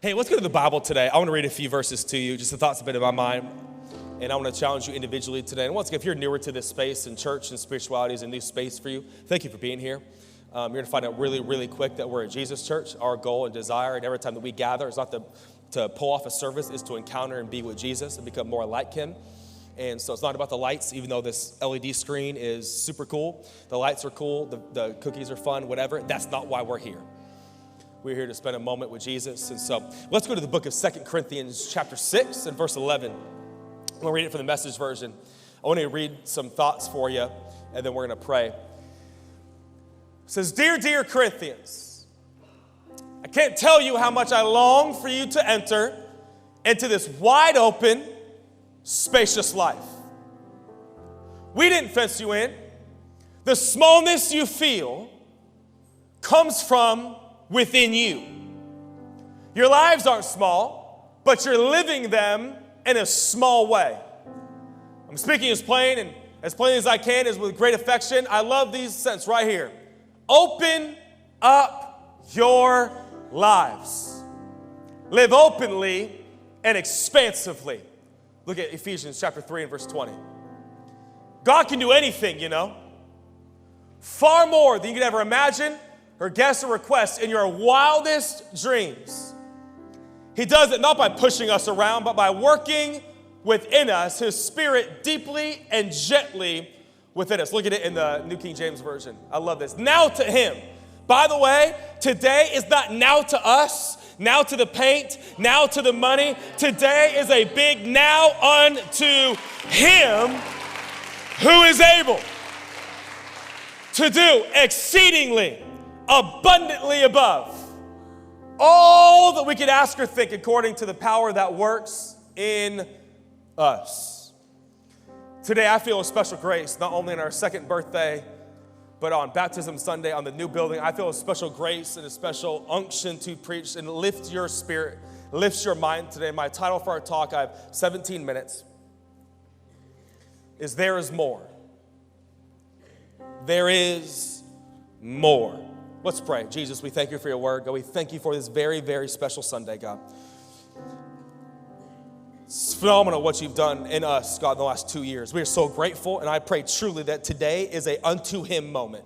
Hey, let's go to the Bible today. I want to read a few verses to you, just the thoughts a bit in my mind. And I want to challenge you individually today. And once again, if you're newer to this space and church and spirituality is a new space for you, thank you for being here. You're going to find out really, really quick that we're a Jesus church. Our goal and desire, and every time that we gather, is not to pull off a service, is to encounter and be with Jesus and become more like him. And so it's not about the lights, even though this LED screen is super cool. The lights are cool. The cookies are fun, whatever. That's not why we're here. We're here to spend a moment with Jesus. And so let's go to the book of 2 Corinthians chapter 6 and verse 11. I'm going to read it from the Message version. I want to read some thoughts for you, and then we're going to pray. It says, Dear Corinthians, I can't tell you how much I long for you to enter into this wide open, spacious life. We didn't fence you in. The smallness you feel comes from within you. Your lives aren't small, but you're living them in a small way. I'm speaking as plain as I can, is with great affection. I love these sentences right here. Open up your lives. Live openly and expansively. Look at Ephesians chapter 3 and verse 20. God can do anything, you know. Far more than you could ever imagine or guess or request in your wildest dreams. He does it not by pushing us around, but by working within us, his Spirit deeply and gently within us. Look at it in the New King James Version. I love this. Now to him. By the way, today is not now to us, now to the paint, now to the money. Today is a big now unto him who is able to do exceedingly abundantly above all that we could ask or think, according to the power that works in us. Today I feel a special grace, not only on our second birthday, but on Baptism Sunday, on the new building. I feel a special grace and a special unction to preach and lift your spirit, lift your mind today. My title for our talk, I have 17 minutes, is There is More. There is more. Let's pray. Jesus, we thank you for your word. God, we thank you for this very, very special Sunday, God. It's phenomenal what you've done in us, God, in the last 2 years. We are so grateful, and I pray truly that today is a unto him moment.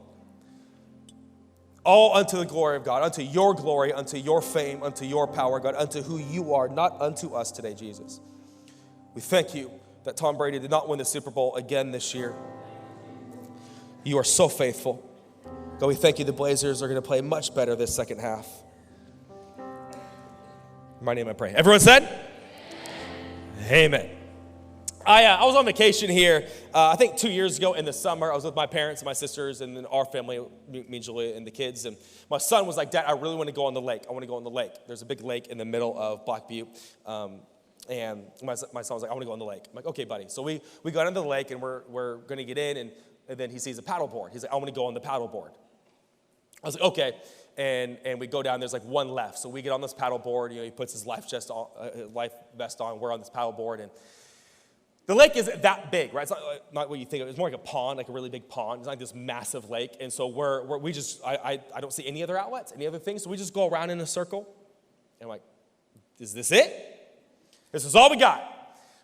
All unto the glory of God, unto your glory, unto your fame, unto your power, God, unto who you are, not unto us today, Jesus. We thank you that Tom Brady did not win the Super Bowl again this year. You are so faithful. God, we thank you the Blazers are going to play much better this second half. In my name I pray. Everyone said? Amen. I was on vacation here, I think 2 years ago in the summer. I was with my parents and my sisters and then our family, me, Julia, and the kids. And my son was like, Dad, I really want to go on the lake. I want to go on the lake. There's a big lake in the middle of Black Butte. And my son was like, I want to go on the lake. I'm like, okay, buddy. So we got into the lake and we're going to get in. And then he sees a paddle board. He's like, I want to go on the paddle board. I was like, okay, and we go down, there's like one left. So we get on this paddle board, he puts his life vest on, we're on this paddle board, and the lake isn't that big, right? It's not what you think of. It's more like a pond, like a really big pond. It's like this massive lake, and so I don't see any other outlets, any other things, so we just go around in a circle, and I'm like, is this it? This is all we got.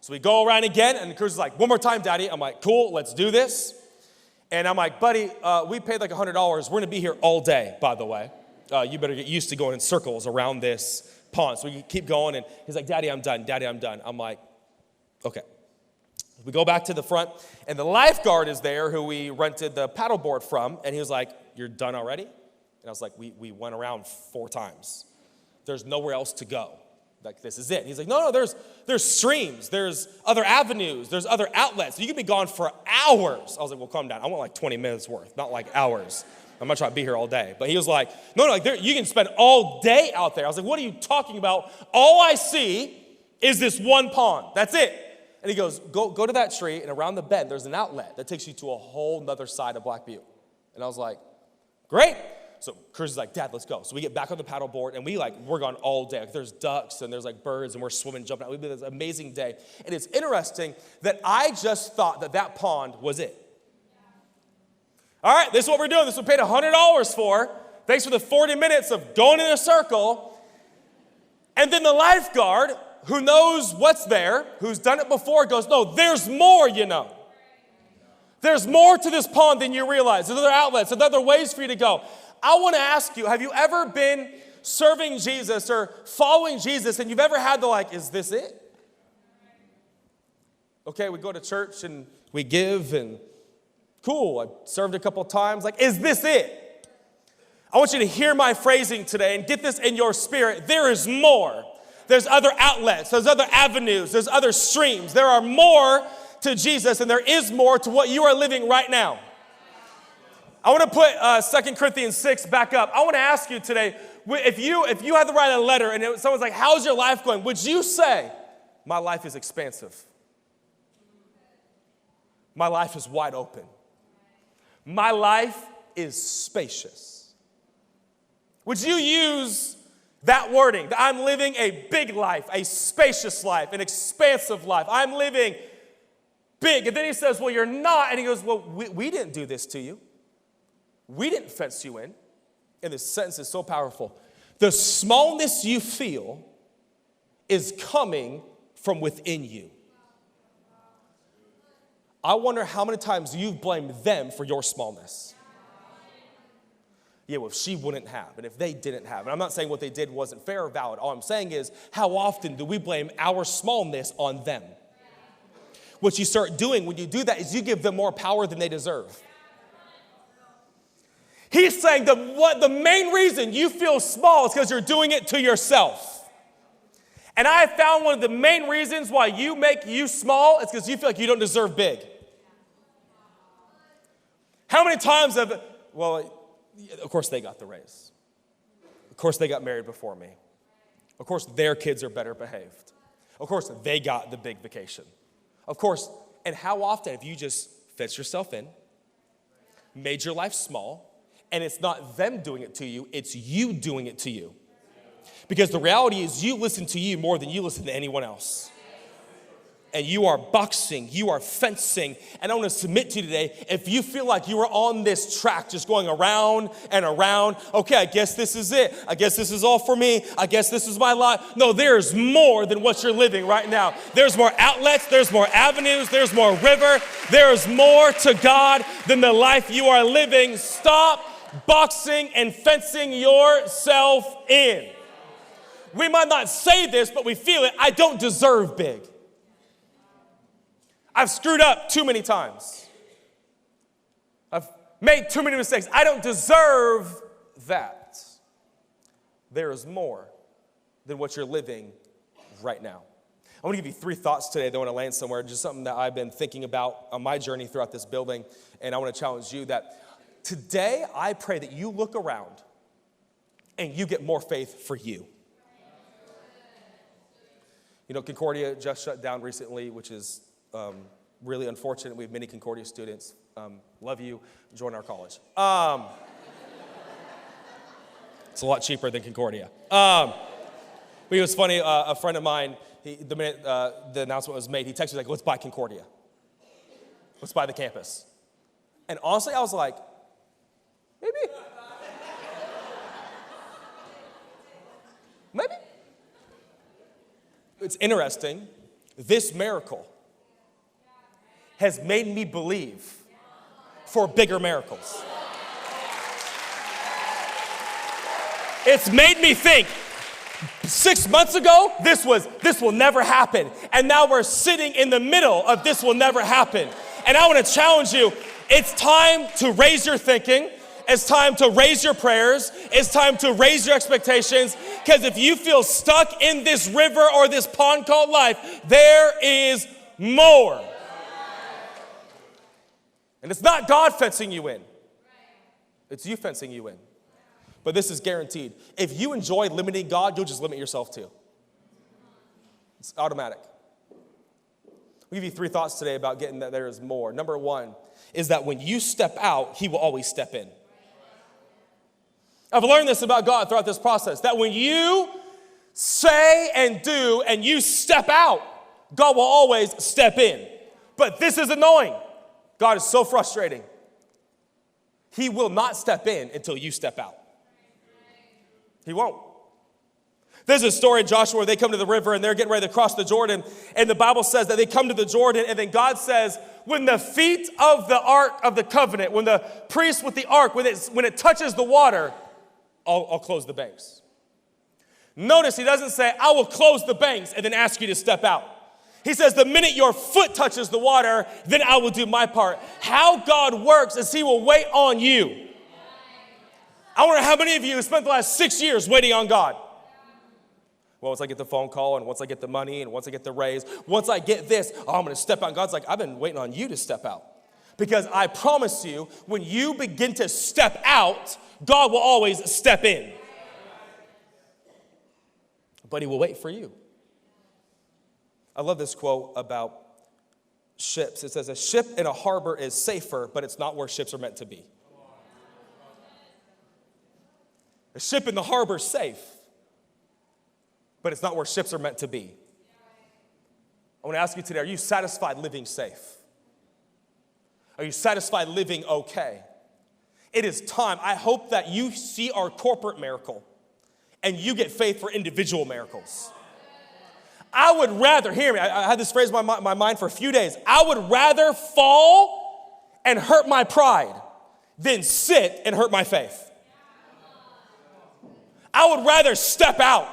So we go around again, and the cruise is like, one more time, Daddy. I'm like, cool, let's do this. And I'm like, buddy, we paid like $100. We're going to be here all day, by the way. You better get used to going in circles around this pond. So we keep going, and he's like, Daddy, I'm done. Daddy, I'm done. I'm like, okay. We go back to the front, and the lifeguard is there who we rented the paddleboard from, and he was like, you're done already? And I was like, we went around 4 times. There's nowhere else to go. Like, this is it. And he's like, no, there's streams, there's other avenues, there's other outlets. You can be gone for hours. I was like, well, calm down. I want like 20 minutes worth, not like hours. I'm not trying to be here all day. But he was like, no, like you can spend all day out there. I was like, what are you talking about? All I see is this one pond. That's it. And he goes, go to that tree, and around the bend, there's an outlet that takes you to a whole nother side of Black Butte. And I was like, great. So Chris is like, Dad, let's go. So we get back on the paddleboard, and we're gone all day. Like, there's ducks, and there's like birds, and we're swimming, jumping out. We had this amazing day. And it's interesting that I just thought that pond was it. All right, this is what we're doing. This is what we paid $100 for. Thanks for the 40 minutes of going in a circle. And then the lifeguard, who knows what's there, who's done it before, goes, no, there's more, you know. There's more to this pond than you realize. There's other outlets, there's other ways for you to go. I want to ask you, have you ever been serving Jesus or following Jesus and you've ever had the like, is this it? Okay, we go to church and we give and cool, I served a couple of times. Like, is this it? I want you to hear my phrasing today and get this in your spirit. There is more. There's other outlets, there's other avenues, there's other streams. There are more to Jesus and there is more to what you are living right now. I want to put 2 Corinthians 6 back up. I want to ask you today, if you had to write a letter and someone's like, how's your life going? Would you say, my life is expansive. My life is wide open. My life is spacious. Would you use that wording, that I'm living a big life, a spacious life, an expansive life. I'm living big. And then he says, well, you're not. And he goes, well, we didn't do this to you. We didn't fence you in. And this sentence is so powerful. The smallness you feel is coming from within you. I wonder how many times you've blamed them for your smallness. Yeah, well, if she wouldn't have, and if they didn't have. And I'm not saying what they did wasn't fair or valid. All I'm saying is, how often do we blame our smallness on them? What you start doing when you do that is you give them more power than they deserve. He's saying the main reason you feel small is because you're doing it to yourself. And I have found one of the main reasons why you make you small is because you feel like you don't deserve big. How many times of course they got the raise. Of course they got married before me. Of course their kids are better behaved. Of course they got the big vacation. Of course, and how often have you just fenced yourself in, made your life small, and it's not them doing it to you, it's you doing it to you. Because the reality is you listen to you more than you listen to anyone else. And you are boxing, you are fencing. And I want to submit to you today, if you feel like you are on this track just going around and around, okay, I guess this is it. I guess this is all for me. I guess this is my life. No, there's more than what you're living right now. There's more outlets, there's more avenues, there's more river. There's more to God than the life you are living. Stop boxing and fencing yourself in. We might not say this, but we feel it. I don't deserve big. I've screwed up too many times. I've made too many mistakes. I don't deserve that. There is more than what you're living right now. I want to give you 3 thoughts today that I want to land somewhere, just something that I've been thinking about on my journey throughout this building, and I want to challenge you that today I pray that you look around and you get more faith for you. You know, Concordia just shut down recently, which is really unfortunate. We have many Concordia students. Love you. Join our college. It's a lot cheaper than Concordia. But it was funny. A friend of mine, the minute the announcement was made, he texted me like, let's buy Concordia. Let's buy the campus. And honestly, I was like, maybe. Maybe. It's interesting. This miracle has made me believe for bigger miracles. It's made me think, 6 months ago, this will never happen. And now we're sitting in the middle of this will never happen. And I want to challenge you, it's time to raise your thinking. It's time to raise your prayers. It's time to raise your expectations. Because if you feel stuck in this river or this pond called life, there is more. And it's not God fencing you in. It's you fencing you in. But this is guaranteed. If you enjoy limiting God, you'll just limit yourself too. It's automatic. I'll give you 3 thoughts today about getting that there is more. Number 1 is that when you step out, he will always step in. I've learned this about God throughout this process, that when you say and do and you step out, God will always step in. But this is annoying. God is so frustrating. He will not step in until you step out. He won't. There's a story in Joshua where they come to the river and they're getting ready to cross the Jordan. And the Bible says that they come to the Jordan, and then God says, when the feet of the ark of the covenant, when the priest with the ark, when it touches the water, I'll close the banks. Notice he doesn't say, I will close the banks and then ask you to step out. He says, the minute your foot touches the water, then I will do my part. How God works is he will wait on you. I wonder how many of you have spent the last 6 years waiting on God. Well, once I get the phone call, and once I get the money, and once I get the raise, once I get this, I'm going to step out. And God's like, I've been waiting on you to step out. Because I promise you, when you begin to step out, God will always step in. But he will wait for you. I love this quote about ships. It says, a ship in a harbor is safer, but it's not where ships are meant to be. A ship in the harbor is safe, but it's not where ships are meant to be. I want to ask you today, are you satisfied living safe? Are you satisfied living okay? It is time. I hope that you see our corporate miracle and you get faith for individual miracles. I would rather, hear me, I had this phrase in my mind for a few days. I would rather fall and hurt my pride than sit and hurt my faith. I would rather step out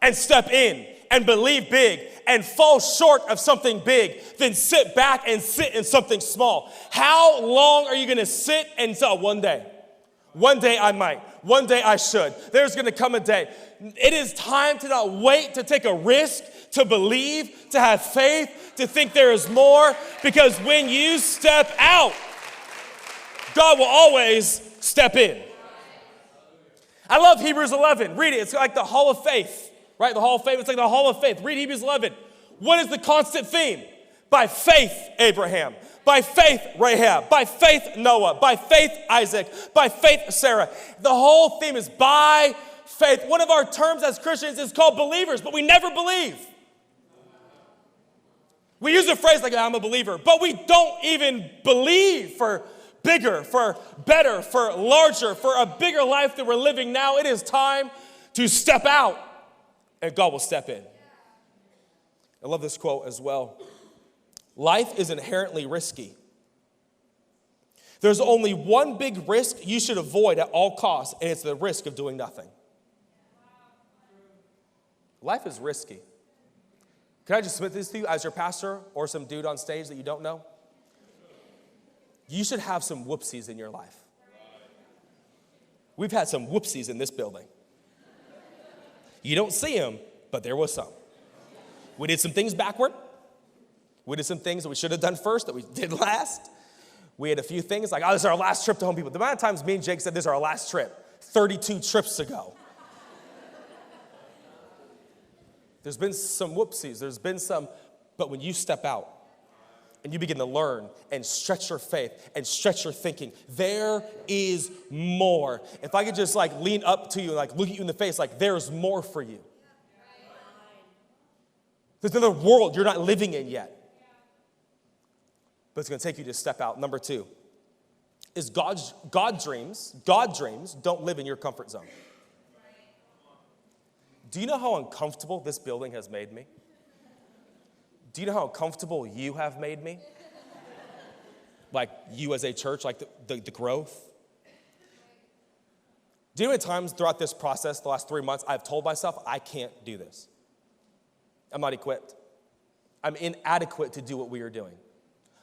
and step in and believe big and fall short of something big than sit back and sit in something small. How long are you going to sit until one day? One day I might. One day I should. There's going to come a day. It is time to not wait, to take a risk, to believe, to have faith, to think there is more. Because when you step out, God will always step in. I love Hebrews 11. Read it. It's like the Hall of Faith. Right? The Hall of Faith. It's like the Hall of Faith. Read Hebrews 11. What is the constant theme? By faith, Abraham. By faith, Rahab. By faith, Noah. By faith, Isaac. By faith, Sarah. The whole theme is by faith. One of our terms as Christians is called believers, but we never believe. We use a phrase like, I'm a believer, but we don't even believe for bigger, for better, for larger, for a bigger life that we're living now. It is time to step out, and God will step in. I love this quote as well. Life is inherently risky. There's only one big risk you should avoid at all costs, and it's the risk of doing nothing. Life is risky. Can I just submit this to you as your pastor or some dude on stage that you don't know? You should have some whoopsies in your life. We've had some whoopsies in this building. You don't see them, but there was some. We did some things backward. We did some things that we should have done first that we did last. We had a few things like, this is our last trip to Home Depot. The amount of times me and Jake said this is our last trip, 32 trips ago. There's been some whoopsies. There's been some, but when you step out and you begin to learn and stretch your faith and stretch your thinking, there is more. If I could just lean up to you and look at you in the face, there's more for you. There's another world you're not living in yet. But it's going to take you to step out. Number 2 is God dreams don't live in your comfort zone. Do you know how uncomfortable this building has made me? Do you know how uncomfortable you have made me? You as a church, the growth. Do you know how many times throughout this process, the last 3 months, I've told myself, I can't do this. I'm not equipped. I'm inadequate to do what we are doing.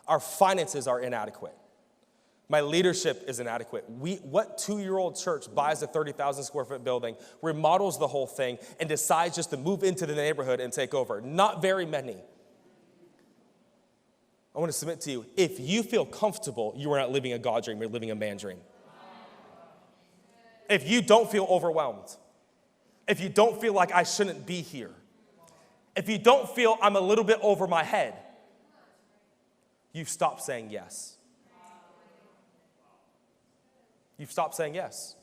Our finances are inadequate. My leadership is inadequate. What 2-year-old church buys a 30,000 square foot building, remodels the whole thing, and decides just to move into the neighborhood and take over? Not very many. I want to submit to you, if you feel comfortable, you are not living a God dream, you're living a man dream. If you don't feel overwhelmed, if you don't feel like I shouldn't be here, if you don't feel I'm a little bit over my head, you've stopped saying yes. You've stopped saying yes.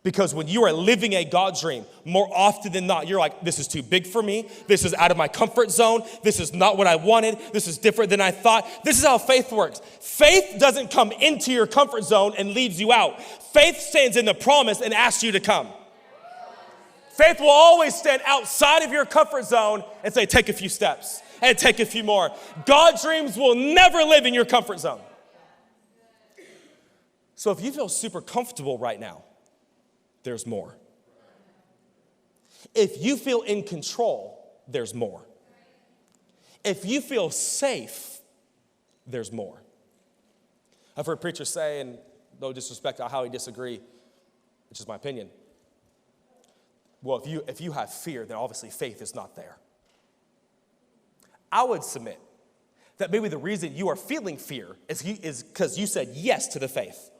Because when you are living a God dream, more often than not, you're like, this is too big for me. This is out of my comfort zone. This is not what I wanted. This is different than I thought. This is how faith works. Faith doesn't come into your comfort zone and leaves you out. Faith stands in the promise and asks you to come. Faith will always stand outside of your comfort zone and say, take a few steps and take a few more. God's dreams will never live in your comfort zone. So if you feel super comfortable right now, there's more. If you feel in control, there's more. If you feel safe, there's more. I've heard preachers say, and no disrespect to how he disagree, which is my opinion, well, if you have fear, then obviously faith is not there. I would submit that maybe the reason you are feeling fear is because you said yes to the faith.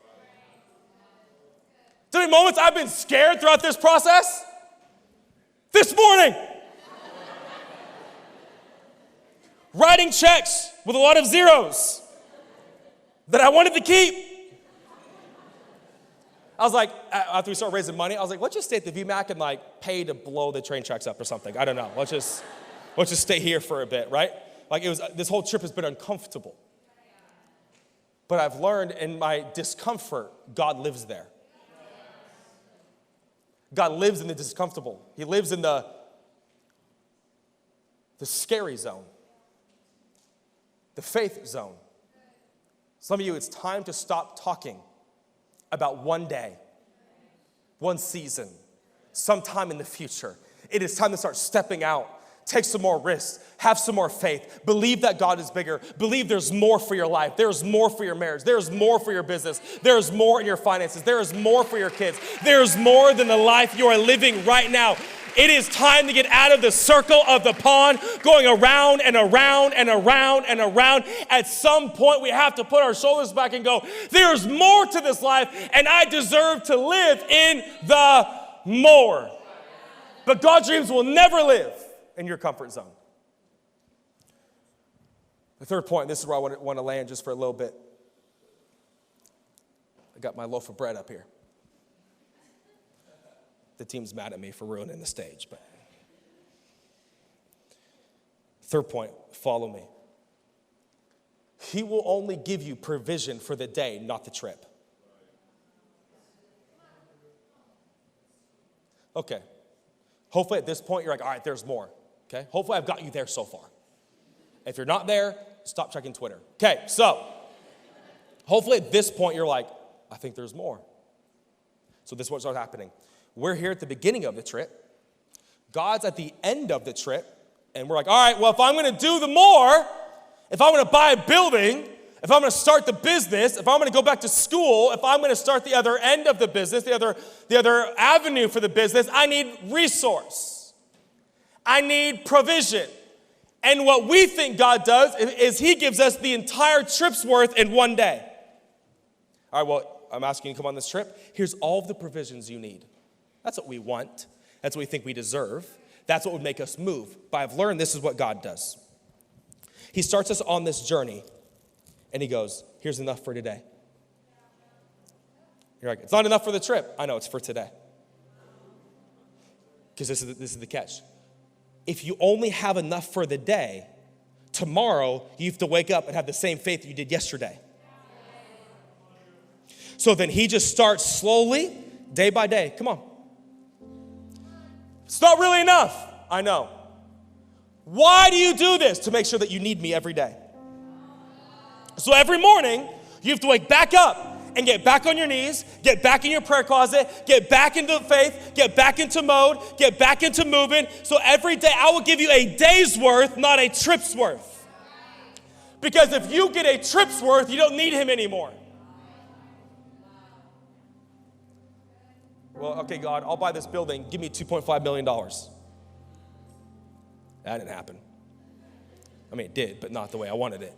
There have been moments I've been scared throughout this process. This morning, writing checks with a lot of zeros that I wanted to keep. I was like, after we started raising money, I was like, let's just stay at the VMAC and like pay to blow the train checks up or something. I don't know. Let's just stay here for a bit, right? Like this whole trip has been uncomfortable. But I've learned in my discomfort, God lives there. God lives in the discomfortable. He lives in the scary zone, the faith zone. Some of you, it's time to stop talking about one day, one season, sometime in the future. It is time to start stepping out. Take some more risks. Have some more faith. Believe that God is bigger. Believe there's more for your life. There's more for your marriage. There's more for your business. There's more in your finances. There is more for your kids. There's more than the life you are living right now. It is time to get out of the circle of the pond, going around and around and around and around. At some point, we have to put our shoulders back and go, there's more to this life, and I deserve to live in the more. But God's dreams will never live in your comfort zone. The third point, this is where I want to land just for a little bit. I got my loaf of bread up here. The team's mad at me for ruining the stage, but. Third point, follow me. He will only give you provision for the day, not the trip. Okay. Hopefully at this point, you're like, all right, there's more. Okay? Hopefully I've got you there so far. If you're not there, stop checking Twitter. Okay, so hopefully at this point, you're like, I think there's more. So this is what starts happening. We're here at the beginning of the trip. God's at the end of the trip. And we're like, all right, well, if I'm going to do the more, if I'm going to buy a building, if I'm going to start the business, if I'm going to go back to school, if I'm going to start the other end of the business, the other avenue for the business, I need resource. I need provision. And what we think God does is he gives us the entire trip's worth in one day. All right, well, I'm asking you to come on this trip. Here's all of the provisions you need. That's what we want. That's what we think we deserve. That's what would make us move. But I've learned this is what God does. He starts us on this journey, and he goes, here's enough for today. You're like, it's not enough for the trip. I know, it's for today. Because this is the catch. If you only have enough for the day, tomorrow you have to wake up and have the same faith that you did yesterday. So then he just starts slowly, day by day. Come on. It's not really enough. I know. Why do you do this? To make sure that you need me every day. So every morning, you have to wake back up and get back on your knees, get back in your prayer closet, get back into faith, get back into mode, get back into movement. So every day, I will give you a day's worth, not a trip's worth. Because if you get a trip's worth, you don't need him anymore. Well, okay, God, I'll buy this building. Give me $2.5 million. That didn't happen. I mean, it did, but not the way I wanted it.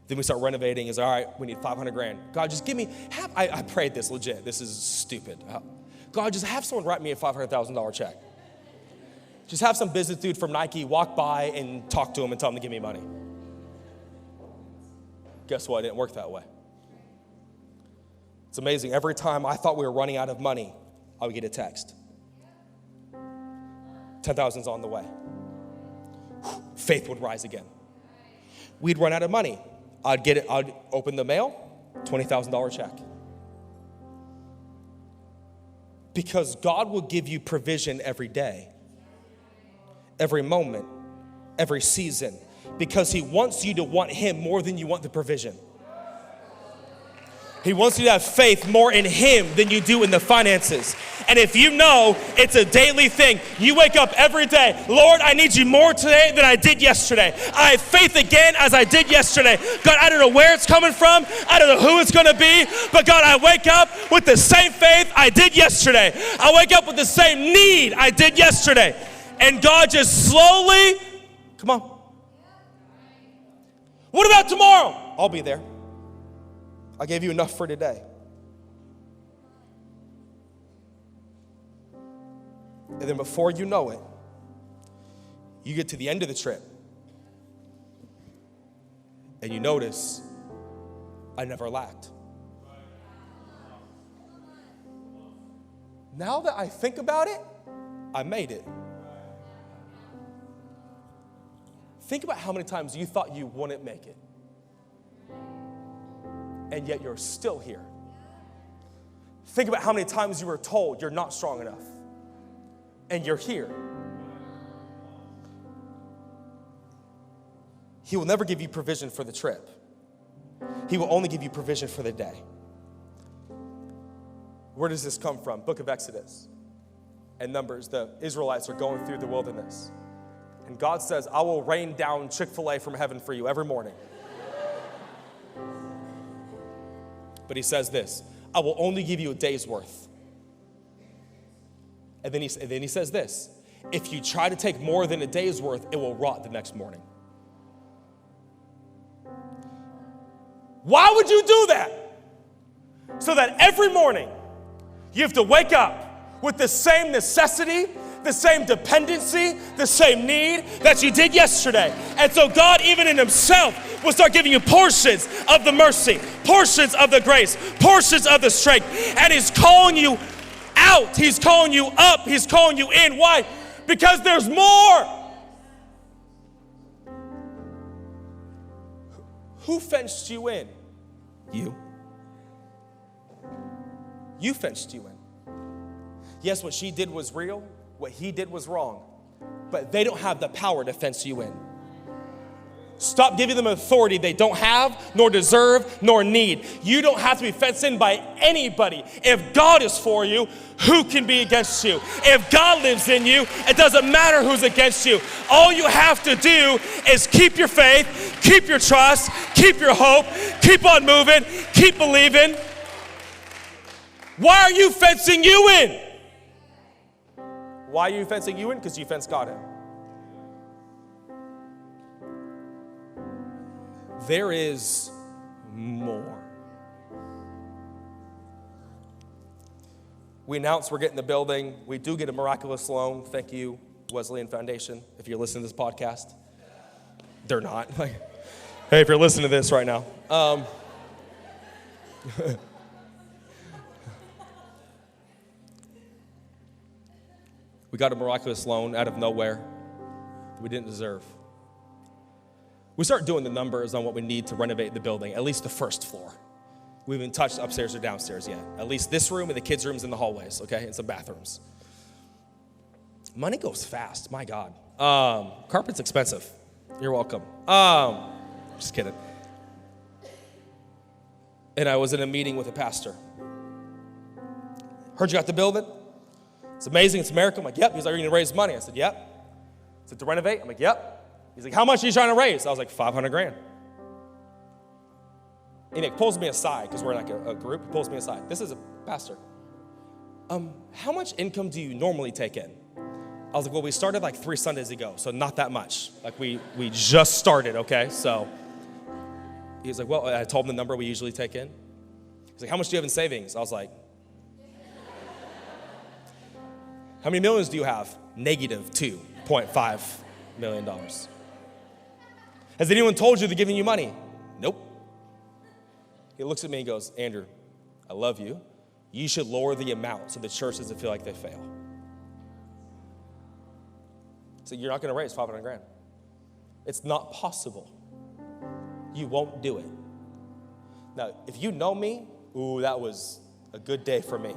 Then we start renovating. It's all right, we need 500 grand. God, just give me, I prayed this legit. This is stupid. God, just have someone write me a $500,000 check. Just have some business dude from Nike walk by and talk to him and tell him to give me money. Guess what? It didn't work that way. It's amazing. Every time I thought we were running out of money, I would get a text. 10,000's on the way. Faith would rise again. We'd run out of money. I'd open the mail, $20,000 check. Because God will give you provision every day, every moment, every season, because he wants you to want him more than you want the provision. He wants you to have faith more in him than you do in the finances. And if you know it's a daily thing, you wake up every day, Lord, I need you more today than I did yesterday. I have faith again as I did yesterday. God, I don't know where it's coming from. I don't know who it's going to be. But God, I wake up with the same faith I did yesterday. I wake up with the same need I did yesterday. And God just slowly, come on. What about tomorrow? I'll be there. I gave you enough for today. And then before you know it, you get to the end of the trip and you notice, I never lacked. Now that I think about it, I made it. Think about how many times you thought you wouldn't make it. And yet you're still here. Think about how many times you were told you're not strong enough. And you're here. He will never give you provision for the trip. He will only give you provision for the day. Where does this come from? Book of Exodus and Numbers. The Israelites are going through the wilderness. And God says, I will rain down Chick-fil-A from heaven for you every morning. But he says this, I will only give you a day's worth. And then he says this, if you try to take more than a day's worth, it will rot the next morning. Why would you do that? So that every morning you have to wake up with the same necessity, the same dependency, the same need that you did yesterday. And so God, even in himself, will start giving you portions of the mercy, portions of the grace, portions of the strength. And he's calling you out. He's calling you up. He's calling you in. Why? Because there's more. Who fenced you in? You. You fenced you in. Yes, what she did was real. What he did was wrong. But they don't have the power to fence you in. Stop giving them authority they don't have, nor deserve, nor need. You don't have to be fenced in by anybody. If God is for you, who can be against you? If God lives in you, it doesn't matter who's against you. All you have to do is keep your faith, keep your trust, keep your hope, keep on moving, keep believing. Why are you fencing you in? Why are you fencing you in? Because you fenced God in. There is more. We announced we're getting the building. We do get a miraculous loan. Thank you, Wesleyan Foundation, if you're listening to this podcast. They're not. Hey, if you're listening to this right now. We got a miraculous loan out of nowhere we didn't deserve. We start doing the numbers on what we need to renovate the building, at least the first floor. We haven't touched upstairs or downstairs yet. At least this room and the kids' rooms in the hallways, okay, and some bathrooms. Money goes fast, my God. Carpet's expensive. You're welcome. Just kidding. And I was in a meeting with a pastor. Heard you got the building? It's amazing, it's a miracle. I'm like, yep. He's like, are you going to raise money? I said, yep. Is it to renovate? I'm like, yep. He's like, how much are you trying to raise? I was like, $500,000. And he pulls me aside, because we're like a group. He pulls me aside. This is a pastor. How much income do you normally take in? I was like, well, we started like 3 Sundays ago, so not that much. Like we just started, okay? So he was like, well, I told him the number we usually take in. He's like, how much do you have in savings? I was like, how many millions do you have? Negative $2.5 million. Has anyone told you they're giving you money? Nope. He looks at me and goes, Andrew, I love you. You should lower the amount so the church doesn't feel like they fail. So you're not going to raise $500,000. It's not possible. You won't do it. Now, if you know me, ooh, that was a good day for me.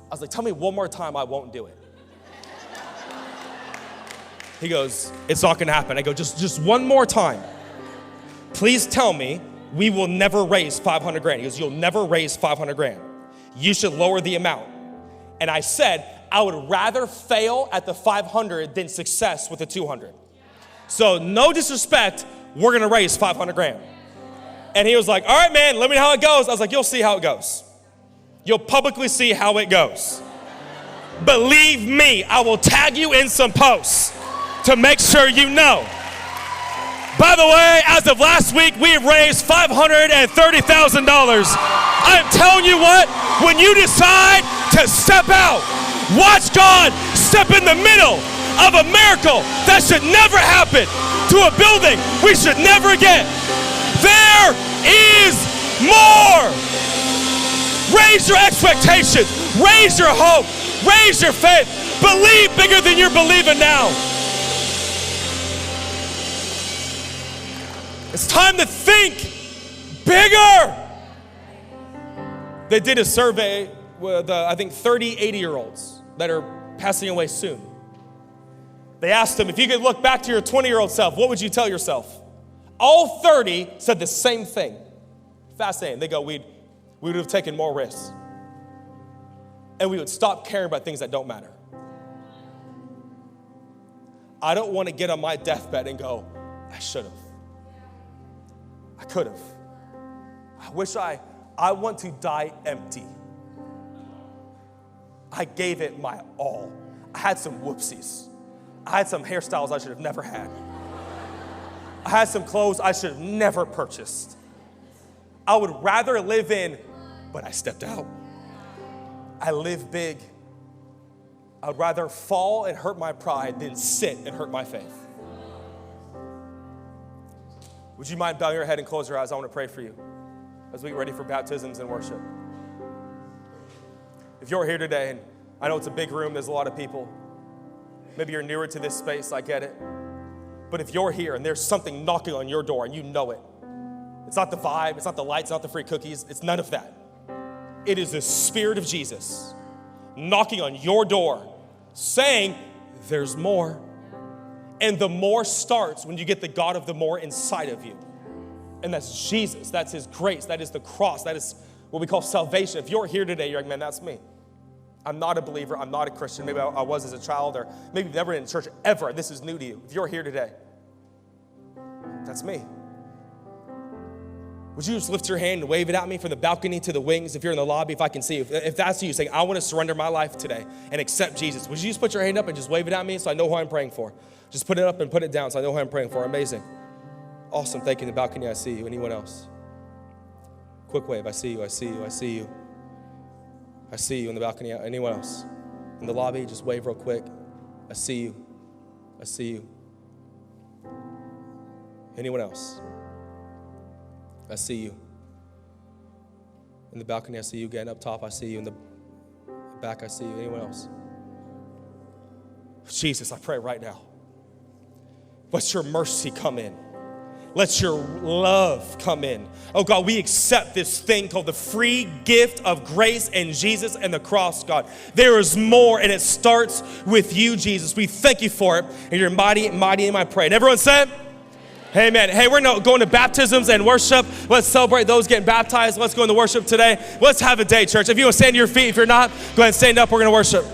I was like, tell me one more time, I won't do it. He goes, it's not gonna happen. I go, just one more time. Please tell me we will never raise 500 grand. He goes, you'll never raise 500 grand. You should lower the amount. And I said, I would rather fail at the 500 than success with the 200. So no disrespect, we're gonna raise 500 grand. And he was like, all right, man, let me know how it goes. I was like, you'll see how it goes. You'll publicly see how it goes. Believe me, I will tag you in some posts to make sure you know. By the way, as of last week, we have raised $530,000. I'm telling you what, when you decide to step out, watch God step in the middle of a miracle that should never happen to a building we should never get. There is more. Raise your expectations, raise your hope, raise your faith. Believe bigger than you're believing now. It's time to think bigger. They did a survey with, I think, 30 80-year-olds that are passing away soon. They asked them, if you could look back to your 20-year-old self, what would you tell yourself? All 30 said the same thing. Fascinating. They go, we would have taken more risks. And we would stop caring about things that don't matter. I don't want to get on my deathbed and go, I should have. I could have. I want to die empty. I gave it my all. I had some whoopsies. I had some hairstyles I should have never had. I had some clothes I should have never purchased. I would rather live in, but I stepped out. I live big. I would rather fall and hurt my pride than sit and hurt my faith. Would you mind bowing your head and close your eyes? I want to pray for you as we get ready for baptisms and worship. If you're here today, and I know it's a big room, there's a lot of people. Maybe you're newer to this space, I get it. But if you're here and there's something knocking on your door and you know it, it's not the vibe, it's not the lights, it's not the free cookies, it's none of that. It is the Spirit of Jesus knocking on your door, saying, there's more. And the more starts when you get the God of the more inside of you. And that's Jesus, that's His grace, that is the cross, that is what we call salvation. If you're here today, you're like, man, that's me. I'm not a believer, I'm not a Christian. Maybe I was as a child, or maybe you've never been in church ever. This is new to you. If you're here today, that's me. Would you just lift your hand and wave it at me from the balcony to the wings? If you're in the lobby, if I can see you. If that's you saying, I want to surrender my life today and accept Jesus, would you just put your hand up and just wave it at me so I know who I'm praying for? Just put it up and put it down so I know who I'm praying for. Amazing. Awesome. Thank you. In the balcony, I see you. Anyone else? Quick wave. I see you. I see you. I see you. I see you in the balcony. Anyone else? In the lobby, just wave real quick. I see you. I see you. Anyone else? I see you. In the balcony, I see you. Again, up top, I see you. In the back, I see you. Anyone else? Jesus, I pray right now. Let your mercy come in. Let your love come in. Oh God, we accept this thing called the free gift of grace and Jesus and the cross, God. There is more, and it starts with you, Jesus. We thank you for it. And you're mighty, mighty in my prayer. And everyone said, amen. Hey, we're going to baptisms and worship. Let's celebrate those getting baptized. Let's go into worship today. Let's have a day, church. If you want to stand to your feet, if you're not, go ahead and stand up. We're going to worship.